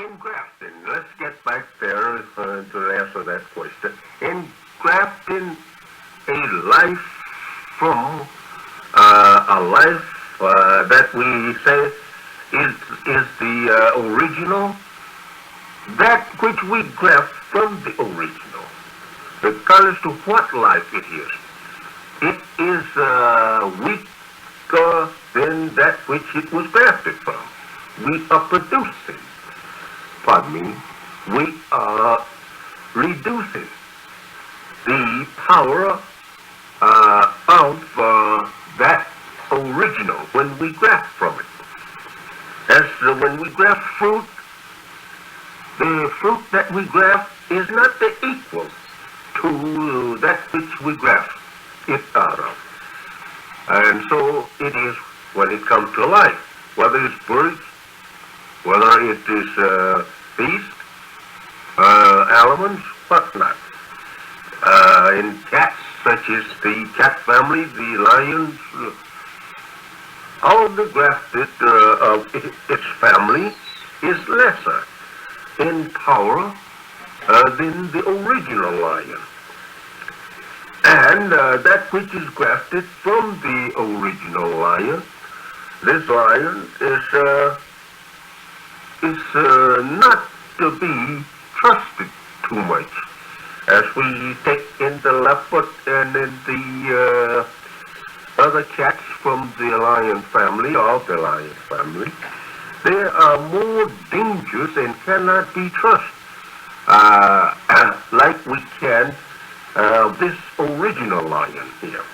In grafting, let's get back there to answer that question. In grafting a life from a life that we say is the original, that which we graft from the original, regardless to what life it is weaker than that which it was grafted from. We are producing, we are reducing the power of that original when we graft from it. As when we graft fruit, the fruit that we graft is not the equal to that which we graft it out of. And so it is when it comes to life, whether it's birds, whether it is beasts, animals, whatnot. In cats, such as the cat family, the lions, all the grafted of its family is lesser in power than the original lion. And that which is grafted from the original lion, this lion is not to be trusted too much. As we take in the leopard and in the other cats from the lion family, of the lion family, they are more dangerous and cannot be trusted like we can this original lion here.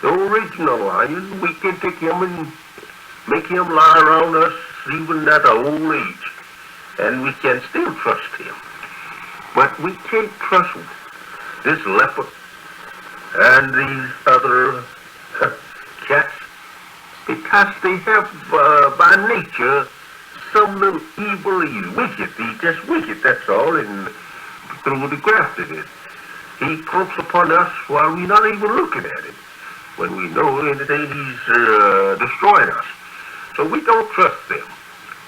The original lion, we can take him and make him lie around us even at an old age, and we can still trust him. But we can't trust this leopard and these other cats because they have by nature some little evil, wicked. He's just wicked, that's all, and through the grafted it. He comes upon us while we're not even looking at him, when we know in the day he's destroying us. So we don't trust them,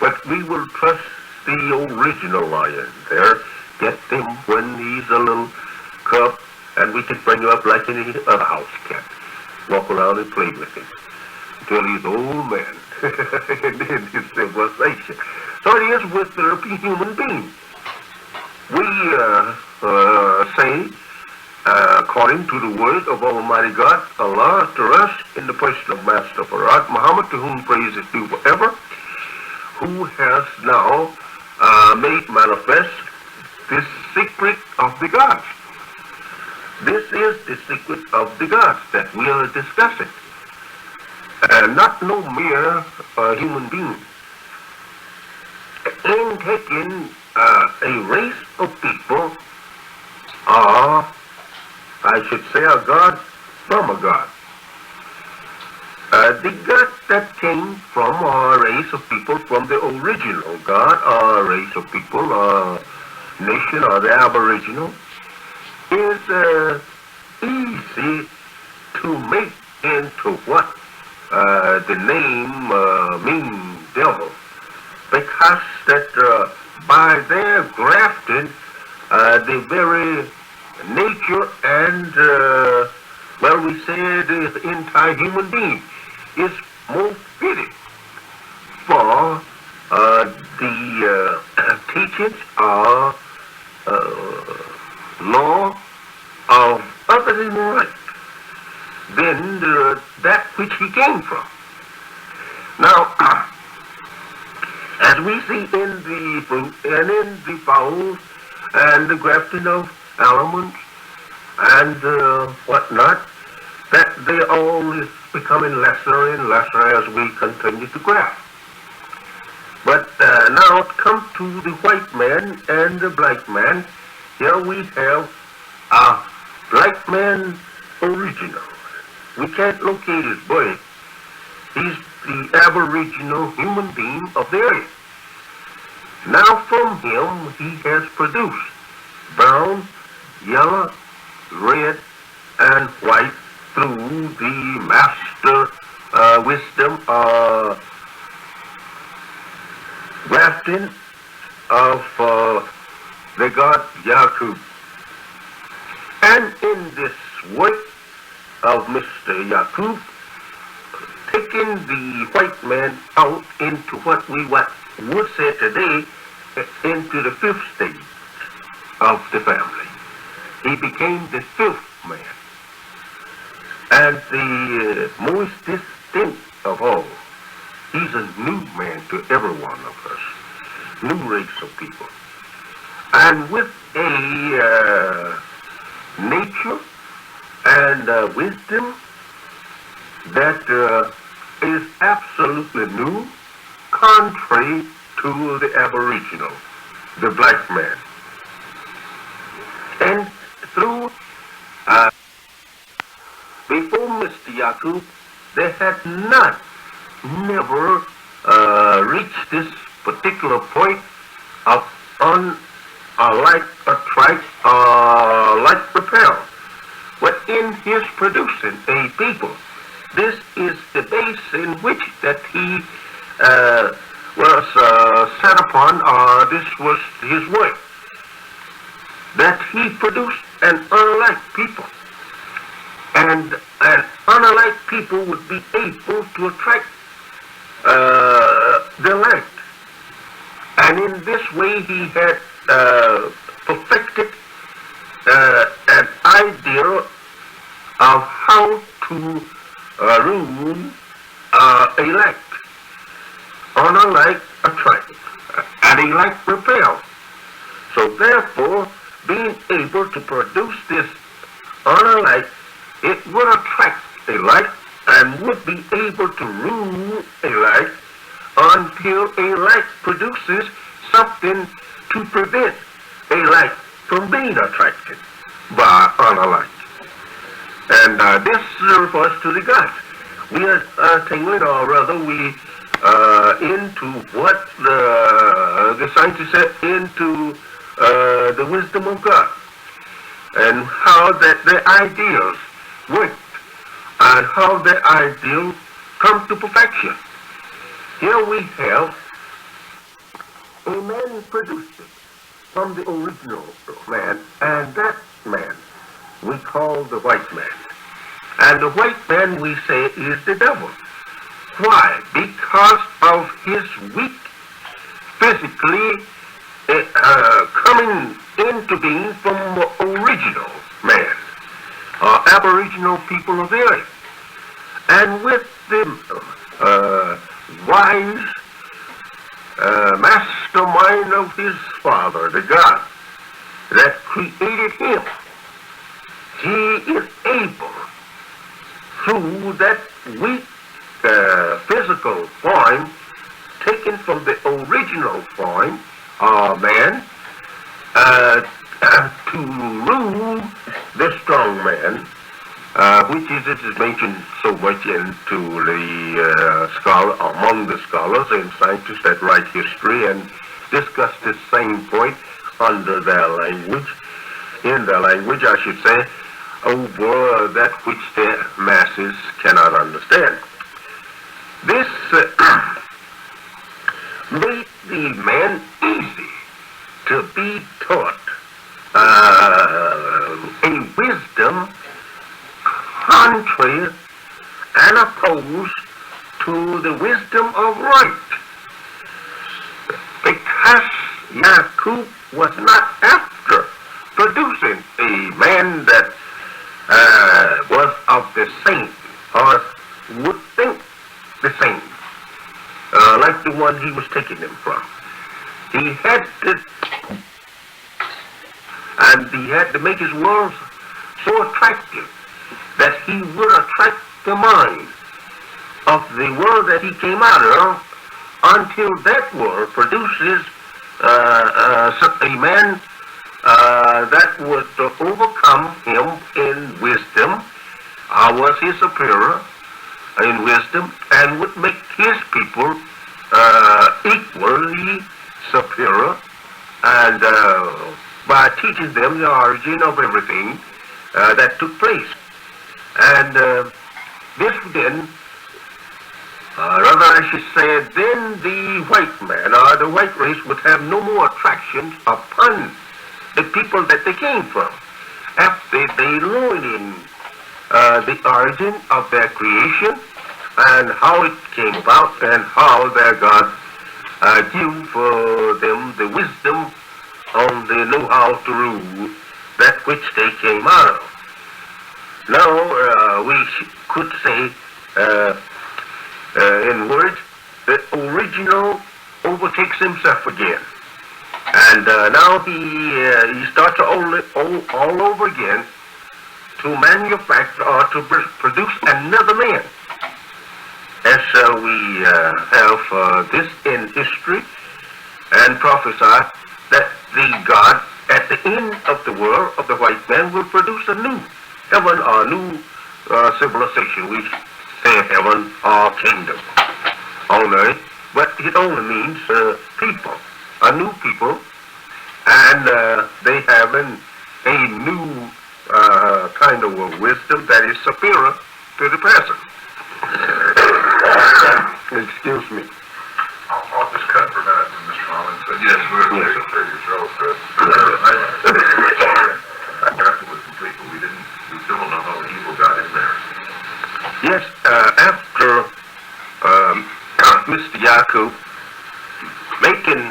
but we will trust the original lion there. Get him when he's a little cub, and we can bring him up like any other house cat. Walk around and play with him until he's an old man in his civilization. So it is with the human being. We say, according to the word of Almighty God, Allah, to us, in the person of Master Farad Muhammad, to whom praise is due forever, who has now made manifest this secret of the gods. This is the secret of the gods that we are discussing. And not no mere human being. In taking a race of people, or I should say a god from a god. The god that came from a race of people from the original god, or a race of people, or nation, or the aboriginal, is easy to make into what the name means, devil, because that by their grafting, the very nature and, well, we say the entire human being is more fitted for the teachings or law of other than right than that which he came from. Now, as we see in the fruit and in the fowls and the grafting of elements and whatnot, that they all is becoming lesser and lesser as we continue to graft. But now it comes to the white man and the black man. Here we have a black man original. We can't locate his birth. He's the aboriginal human being of the area. Now from him he has produced brown, yellow, red, and white through the master wisdom grafting of the god Yaqub. And in this work of Mr. Yaqub, taking the white man out into what we would say today, into the fifth stage of the family. He became the fifth man. And the most distinct of all, he's a new man to every one of us, new race of people. And with a nature and wisdom that is absolutely new, contrary to the aboriginal, the black man. And through, before Mr. Yaqub, they had never reached this particular point of like attract, like repel. But in his producing a people, this is the base in which that he was set upon, or this was his work, that he produced an unlike people. And an unlike people would be able to attract the light. And in this way he had perfected an idea of how to rule a light. Unlike attract, and a like repel. So therefore, being able to produce this unlike, it would attract a light and would be able to rule a light until a light produces something to prevent a light from being attracted by unlike. And this refers to the gods. We are tingling, or rather we into what the scientists said, into the wisdom of God, and how that the ideals work, and how the ideal comes to perfection. Here we have a man produced from the original man, and that man we call the white man. And the white man, we say, is the devil. Why? Because of his weak, physically coming into being from the original man, aboriginal people of the earth. And with the wise mastermind of his father, the God that created him, he is able, through that weak physical form taken from the original form of man, to rule the strong man, which is mentioned so much into the among the scholars and scientists that write history and discuss this same point under their language, in their language, I should say, over that which the masses cannot understand. This made the man easy to be taught a wisdom contrary and opposed to the wisdom of right. Because Yaqub was not after producing a man that was of the same, or would think the same, like the one he was taking them from. He had to make his world so attractive that he would attract the mind of the world that he came out of, until that world produces a man that would overcome him in wisdom, was his superior in wisdom, and would make his people equally superior, and by teaching them the origin of everything that took place. And this then Rather, I should say, then the white man or the white race would have no more attractions upon the people that they came from. After they learn in the origin of their creation and how it came about and how their God give them the wisdom on the know-how to rule that which they came out of. Now, we could say in words, the original overtakes himself again. And now he starts all over again to manufacture or to produce another man. As we have this in history and prophesy that the God at the end of the world of the white man will produce a new heaven or new civilization. We say heaven or kingdom on earth, but it only means people, a new people, and they have a new kind of a wisdom that is superior to the present. Excuse me. I'll just cut for that, Mr. Muhammad. So yes, we're sure yourself. That graphic was complete, but we still don't know how the evil got in there. Yes, after Mr. Yaqub making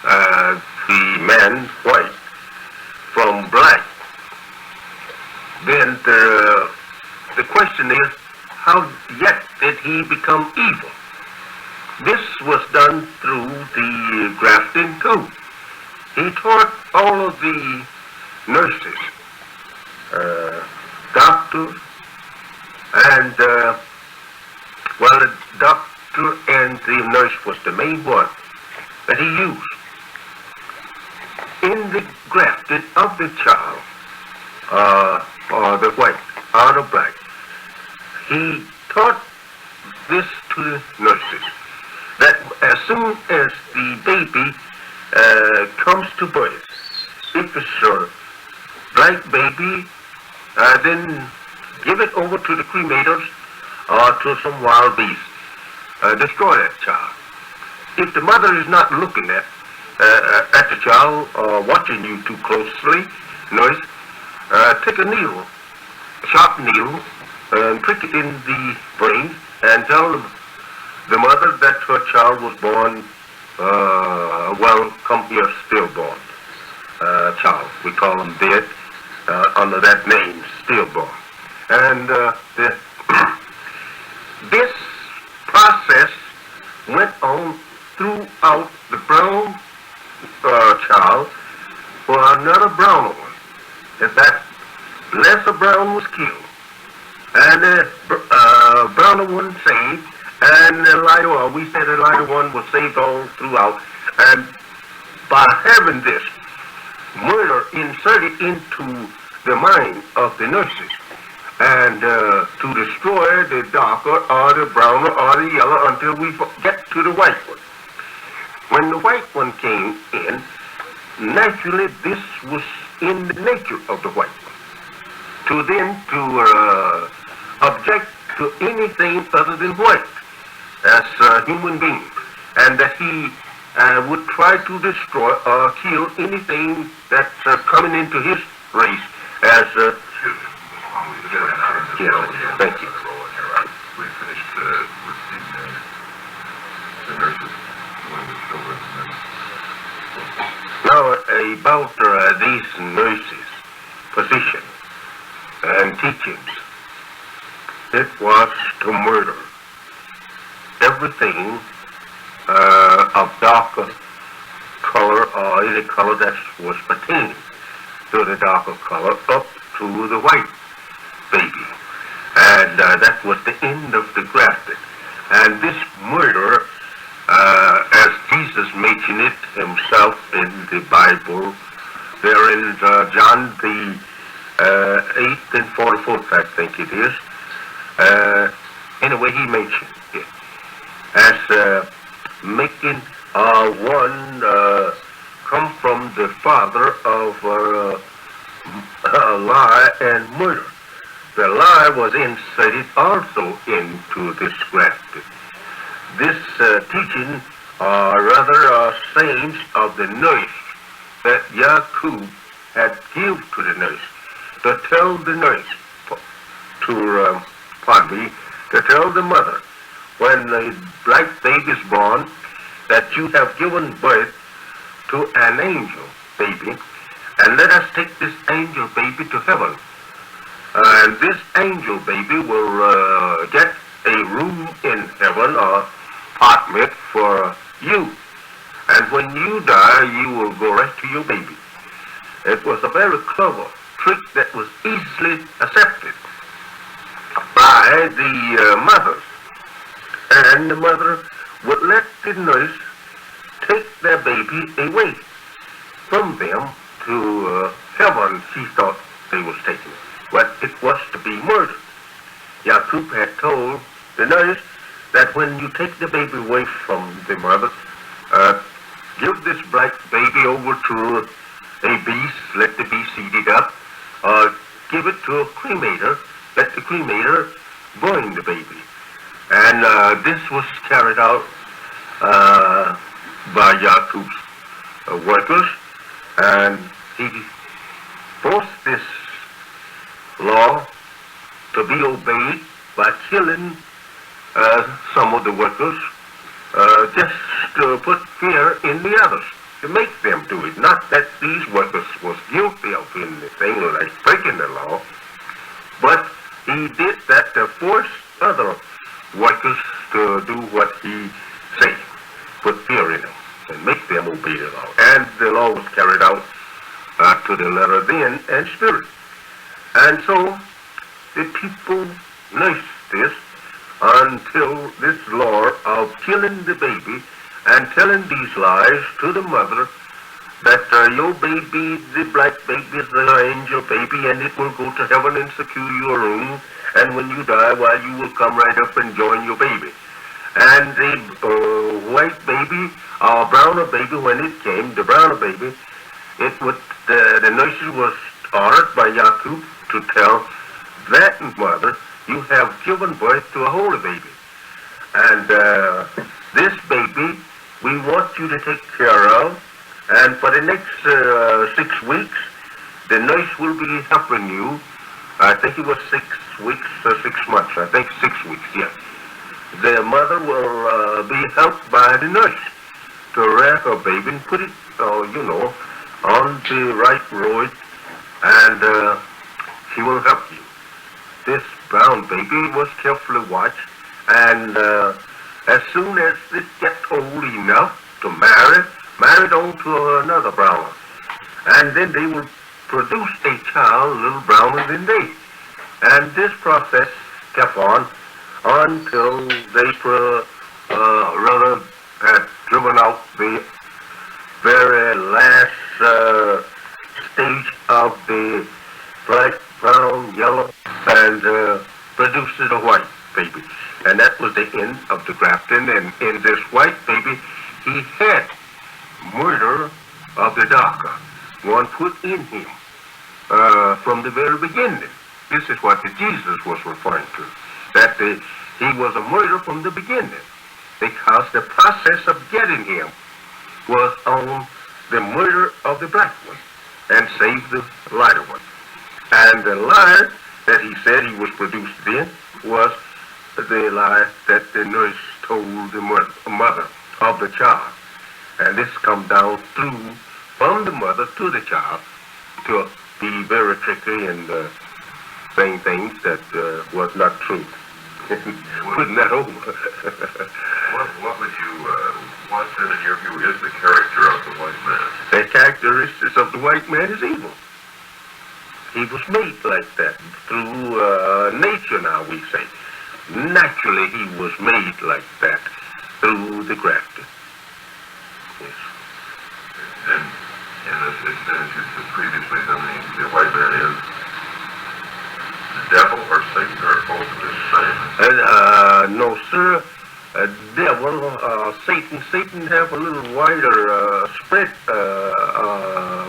the man white from black, then the question is, how yet did he become evil? This was done through the grafting too. He taught all of the nurses, doctors, and well, the doctor and the nurse was the main one that he used in the grafting of the child, or the white, or the black. He taught this to the nurses, that as soon as the baby comes to birth, if it's a black baby, then give it over to the cremators or to some wild beast. Destroy that child. If the mother is not looking at the child or watching you too closely, nurse, take a needle, a sharp needle, and prick it in the brain and tell the mother that her child was born, well, come here, stillborn child. We call them dead under that name, stillborn. And this process went on throughout the brown child for another browner one. If that lesser brown was killed, and the browner one saved, and the lighter one, we said the lighter one was saved all throughout. And by having this murder inserted into the mind of the nurses, and to destroy the darker or the browner or the yellow until we get to the white one. When the white one came in, naturally this was in the nature of the white one. To then to object to anything other than white as a human being, and that he would try to destroy or kill anything that's coming into his race as yes, thank you. We finished with the nurses when the children. Now, about these nurses' position and teachings, it was to murder everything of darker color or any color that was pertaining to the darker color up to the white baby. And that was the end of the grafting. And this murder, as Jesus mentioned it himself in the Bible, there in John the 8th and 44th, I think it is. Anyway, he mentioned it as making one come from the father of lie and murder. The lie was inserted also into this grafting. this teaching, or rather sayings of the nurse that Yaqub had given to the nurse, to tell the nurse, to tell the mother, when a black baby is born, that you have given birth to an angel baby, and let us take this angel baby to heaven. And this angel baby will get a room in heaven or apartment for you. And when you die, you will go right to your baby. It was a very clever trick that was easily accepted by the mothers. And the mother would let the nurse take their baby away from them to heaven, she thought they was taking it. But it was to be murder. Yaqub had told the nurse that when you take the baby away from the mother, give this black baby over to a beast, let the beast eat it up, or give it to a cremator, let the cremator burn the baby. And this was carried out by Yaqub's workers, and he forced this law to be obeyed by killing some of the workers, just to put fear in the others, to make them do it. Not that these workers was guilty of anything like breaking the law, but he did that to force other workers to do what he said, put fear in them, and make them obey the law. And the law was carried out to the letter then and spirit. And so the people nursed this until this law of killing the baby and telling these lies to the mother that your baby, the black baby, is the angel baby, and it will go to heaven and secure your room, and when you die, you will come right up and join your baby. And the white baby, or browner baby, when it came, the browner baby, it would, the nurses was ordered by Yaqub to tell that mother, you have given birth to a holy baby. And this baby, we want you to take care of. And for the next 6 weeks, the nurse will be helping you. I think it was 6 weeks or 6 months. I think 6 weeks, yes. The mother will be helped by the nurse to wrap her baby and put it, on the right road, and she will help you. This brown baby was carefully watched, and as soon as it gets old enough to marry it on to another browner. And then they will produce a child a little browner than they. And this process kept on until they rather had driven out the very last stage of the black, brown, yellow, and produced a white baby. And that was the end of the grafting. And in this white baby, he had murder of the darker one put in him from the very beginning. This is what Jesus was referring to, that he was a murderer from the beginning, because the process of getting him was on the murder of the black one and save the lighter one. And the lie that he said he was produced in was the lie that the nurse told the mother of the child. And this comes down through from the mother to the child to be very tricky and saying things that was not true. Putting that over. What then in your view is the character of the white man? The characteristics of the white man is evil. He was made like that through nature, now we say. Naturally, he was made like that through the grafting. Yes. And as you said previously, then the white man is the devil or Satan, or both of the same? No, sir. Devil, Satan have a little wider spread,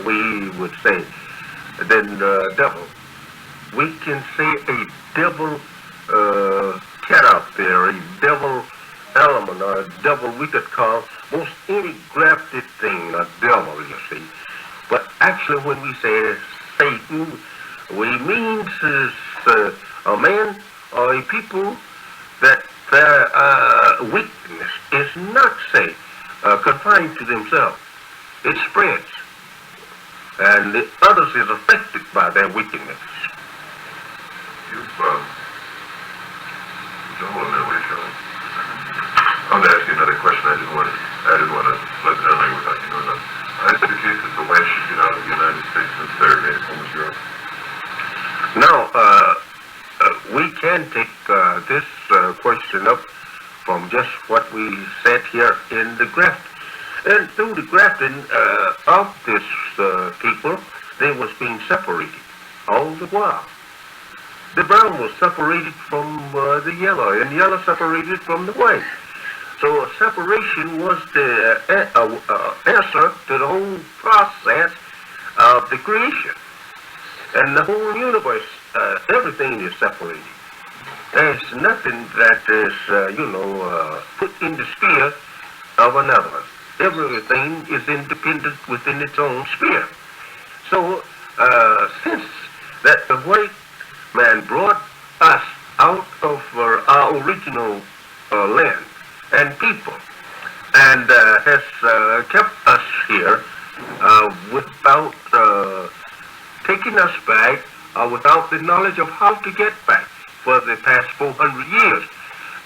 we would say, than the devil. We can say a devil cat out there, a devil element demon or a devil, we could call most any grafted thing a devil, you see. But actually when we say Satan, we mean a man or a people that their weakness is not, say, confined to themselves. It spreads. And the others is affected by their wickedness. I'm going to ask you another question. I didn't want to let it out without you knowing that. I said the case that the whites should get out of the United States since they're made home with Europe. Now, we can take this question up from just what we said here in the grafting. And through the grafting of this people, they was being separated all the while. The brown was separated from the yellow, and yellow separated from the white. So separation was the answer to the whole process of the creation. And the whole universe, everything is separated. There's nothing that is, put in the sphere of another. Everything is independent within its own sphere. So, since that the white man brought us out of our original land and people, and has kept us here without taking us back, without the knowledge of how to get back for the past 400 years.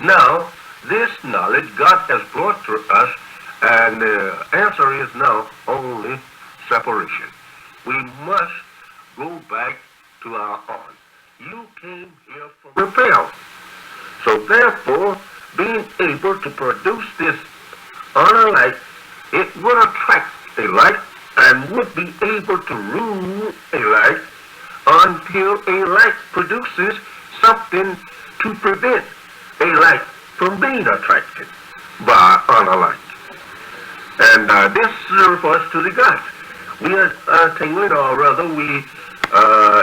Now, this knowledge God has brought to us, and the answer is now only separation. We must go back to our own. You came here from rebel. So therefore, being able to produce this on a light, it would attract a light and would be able to rule a light until a light produces something to prevent a light from being attracted by on a light. And this refers to the gods. We are tailored, or rather we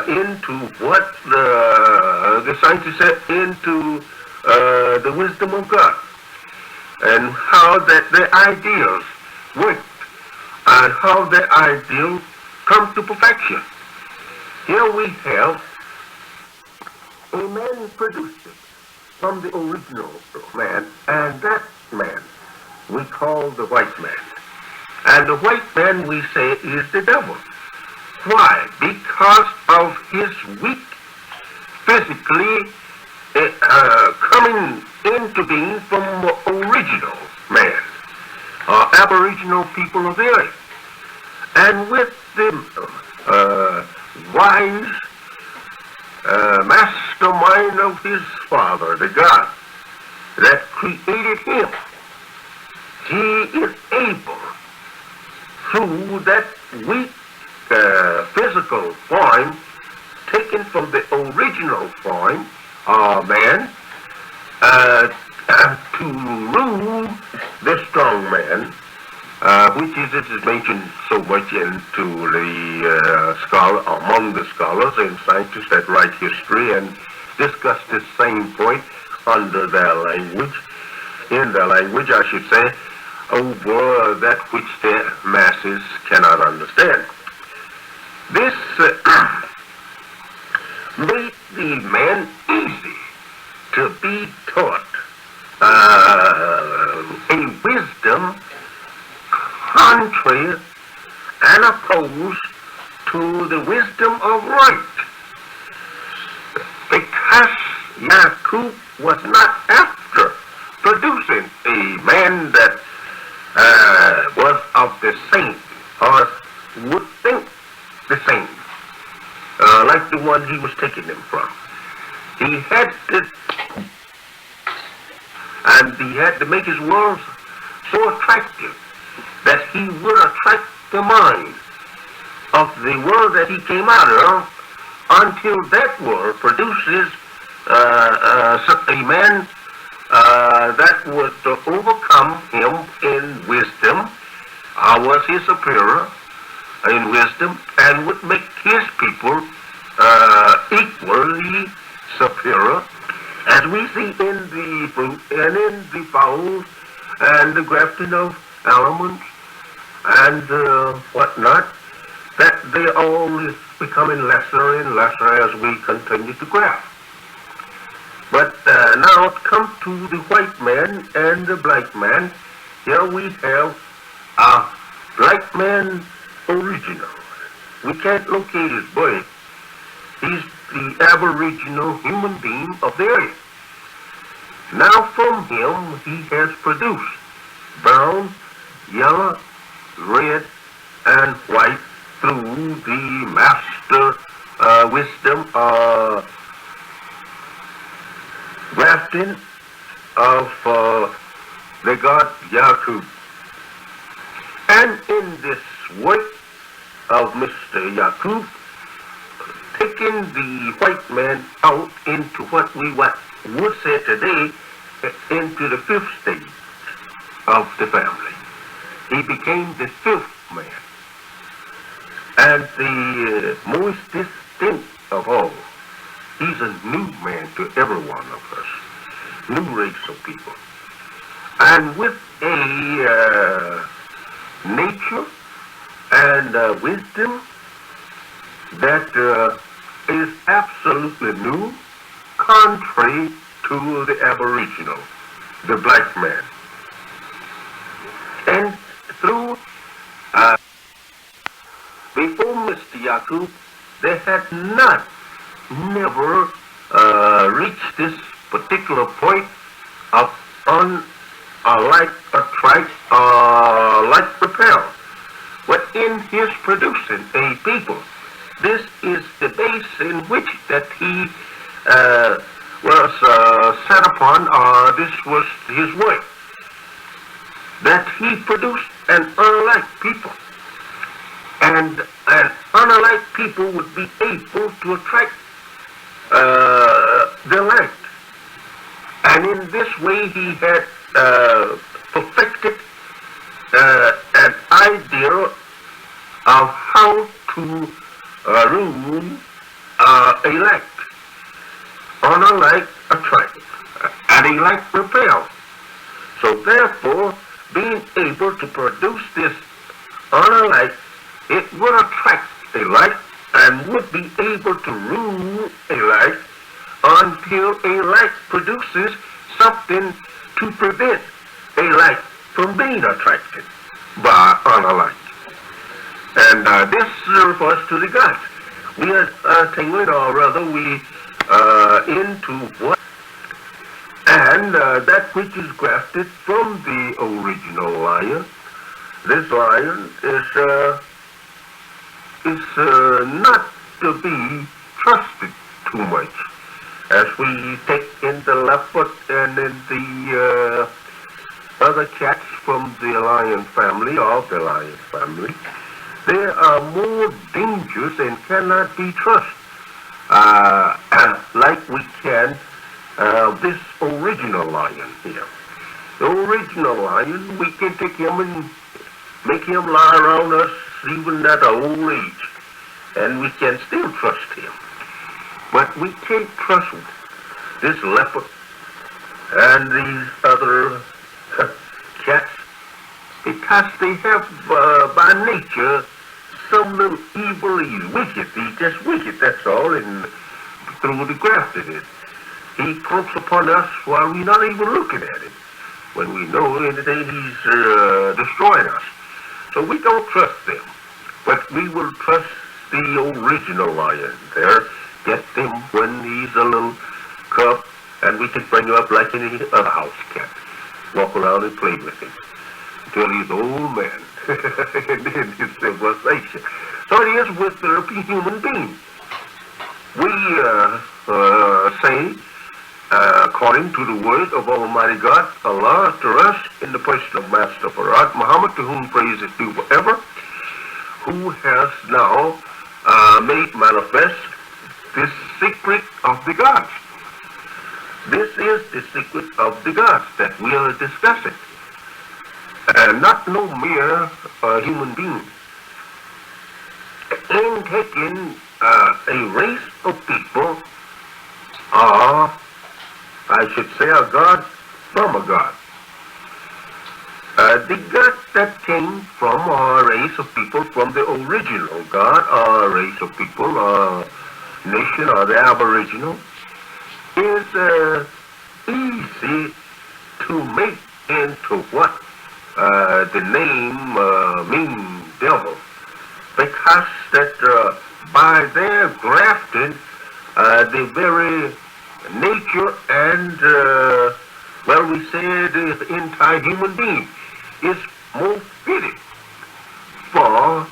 into what the scientists said, into the wisdom of God, and how that the ideals work, and how the ideal comes to perfection. Here we have a man produced from the original man, and that man we call the white man. And the white man, we say, is the devil. Why? Because of his weak, physically coming into being from the original man, aboriginal people of the earth. And with the wise mastermind of his father, the God that created him, he is able, through that weak physical form taken from the original form of man, to rule the strong man, which is mentioned so much into the among the scholars and scientists that write history and discuss this same point under their language, in their language, I should say, over that which the masses cannot understand. This made the man easy to be taught a wisdom contrary and opposed to the wisdom of right. Because Yaqub was not after producing a man that was of the same, or would think the same, like the one he was taking them from. He had to make his world so attractive that he would attract the mind of the world that he came out of, until that world produces a man that would overcome him in wisdom, was his superior in wisdom, and would make his people equally superior, as we see in the fruit and in the fowls and the grafting of elements and whatnot, that they all is becoming lesser and lesser as we continue to graft. But now it comes to the white man and the black man. Here we have a black man original. We can't locate his birth. He's the aboriginal human being of the earth. Now from him he has produced brown, yellow, red, and white through the master wisdom grafting of the god Yaqub. And in this work of Mr. Yaqub, taking the white man out into what we would say today, into the fifth stage of the family. He became the fifth man. And the most distinct of all, he's a new man to every one of us, new race of people. And with a nature and wisdom that is absolutely new, contrary to the aboriginal, the black man. And through, before Mr. Yaqub, they had never reached this particular point of like attract, like repel. But in his producing a people, this is the base in which that he was set upon, this was his work, that he produced an unlike people. And an unlike people would be able to attract the light. And in this way he had perfected an idea of how to rule elect, unlike attract, and elect repel. So therefore, being able to produce this unlike, it would attract a light and would be able to rule a light until a light produces something to prevent a light from being attracted by unlike. And this refers to the gods. We are tingling, or rather we into what? And that which is grafted from the original lion. This lion is not to be trusted too much. As we take in the leopard and in the other cats from the lion family, of the lion family, they are more dangerous and cannot be trusted like we can this original lion here. The original lion, we can take him and make him lie around us even at an old age, and we can still trust him. But we can't trust this leopard and these other cats because they have by nature some little evil. He's wicked. He's just wicked, that's all. And through the grafting, he comes upon us while we're not even looking at him, when we know anything he's destroying us. So we don't trust them, but we will trust the original lion there. Get them when he's a little cub, and we can bring him up like any other house cat. Walk around and play with him until he's an old man in his civilization. So it is with the human being. We say, according to the word of Almighty God, Allah, to us, in the person of Master Farad Muhammad, to whom praise is due forever, who has now made manifest this secret of the gods. This is the secret of the gods that we are discussing. And not no mere human being. In taking a race of people, or I should say a god from a god. The God that came from a race of people from the original God, or race of people, or nation, or the Aboriginal, is easy to make into what the name means, devil, because that by their grafting, the very nature and, well, we say the entire human being is more fitted for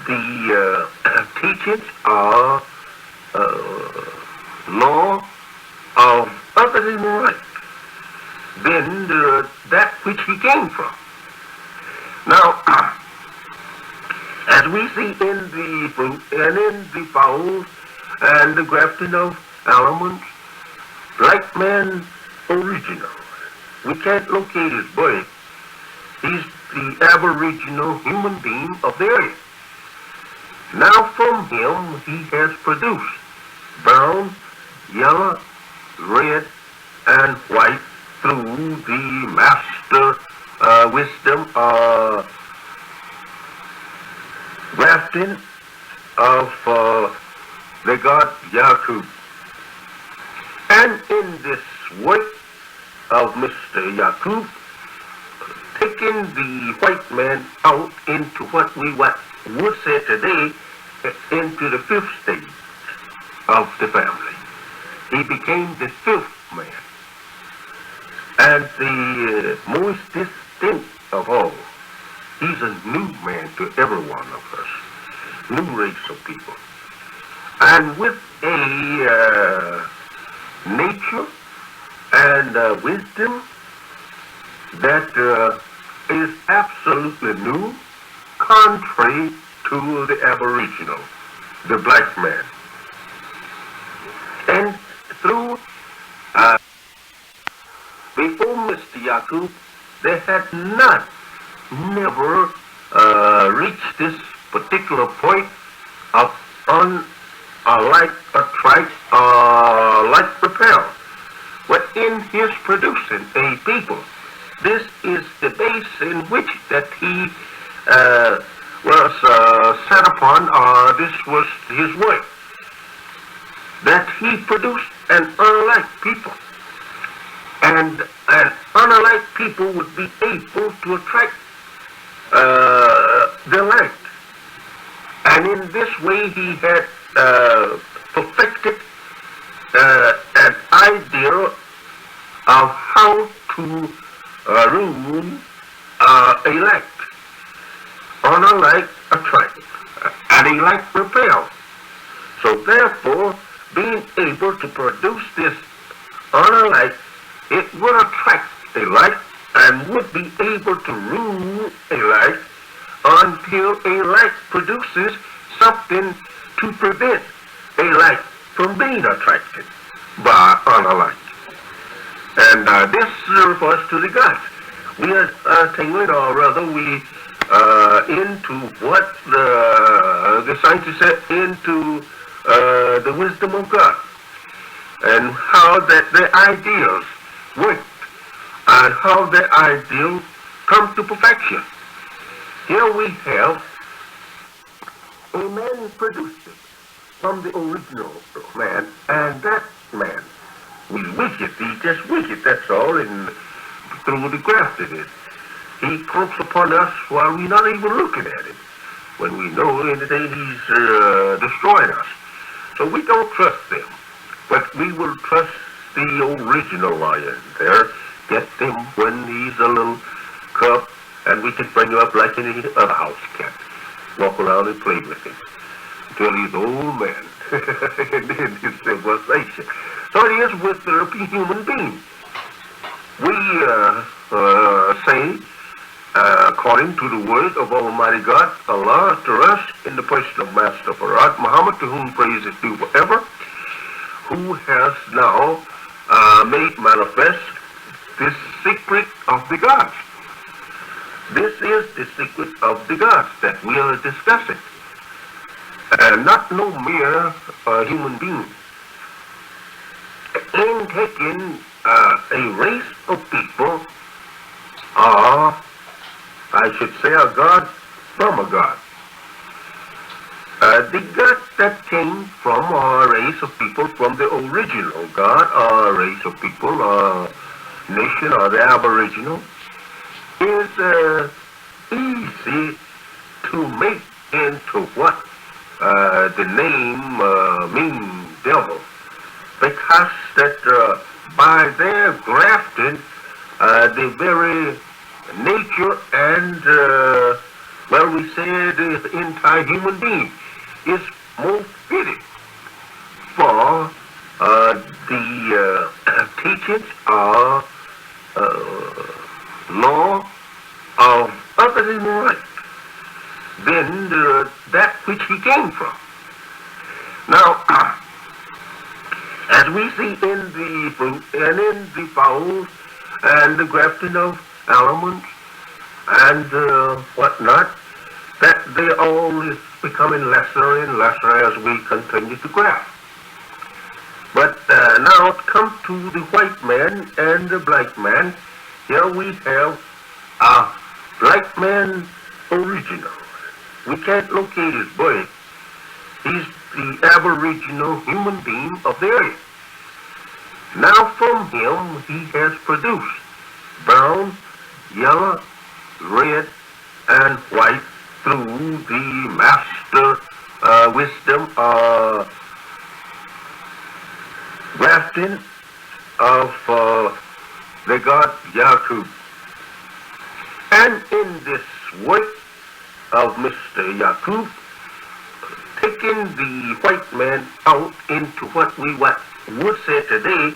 the teachings or law of other than right than that which he came from. Now, as we see in the fruit and in the fowls and the grafting of elements, black man original. We can't locate his birth. He's the aboriginal human being of the earth. Now from him he has produced brown, yellow, red, and white through the master wisdom grafting of the god Yakub. And in this work of Mr. Yakub, taking the white man out into what we would say today, into the fifth stage of the family. He became the fifth man. And the most distinct of all, he's a new man to every one of us, new race of people. And with a nature and wisdom that is absolutely new, contrary to the aboriginal, the black man. And through, before Mr. Yakub, they had not, never reached this particular point of like attract, like repel. But in his producing a people, this is the base in which that he was set upon, or this was his work, that he produced an unlike people. And an unlike people would be able to attract the light. And in this way he had perfected an idea of how to rule elect, unlike attract, and elect repel. So therefore, being able to produce this unlike, it would attract a light and would be able to rule a light until a light produces something to prevent a light from being attracted by unlike. And this refers to the gods. We are tailored, or rather we into what the scientists said, into the wisdom of God, and how that the ideals work, and how the ideal comes to perfection. Here we have a man produced from the original man, and that man was wicked. He's just wicked, that's all, and through the graft of it. He comes upon us while we're not even looking at him, when we know in the day he's destroying us. So we don't trust them, but we will trust the original lion there, get him when he's a little cub, and we can bring him up like any other house cat. Walk around and play with him until he's an old man in his civilization. So it is with the human being. We say, according to the word of Almighty God, Allah, to us, in the person of Master Farad Muhammad, to whom praise is due forever, who has now made manifest this secret of the gods. This is the secret of the gods that we are discussing. And not no mere human being. In taking a race of people or I should say a God from a God. The God that came from a race of people from the original God, or a race of people, or nation, or the Aboriginal, is easy to make into what the name means, devil, because that by their grafting, the very nature and, well, we say the entire human being is more fitted for the teachings or law of other than right than that which he came from. Now, as we see in the fruit and in the fowls and the grafting of elements and whatnot, that they all is becoming lesser and lesser as we continue to graft. But now it comes to the white man and the black man. Here we have a black man original. We can't locate his birth. He's the aboriginal human being of the earth. Now from him he has produced brown, yellow, red, and white through the master wisdom grafting of the god Yakub. And in this work of Mr. Yakub, taking the white man out into what we would say today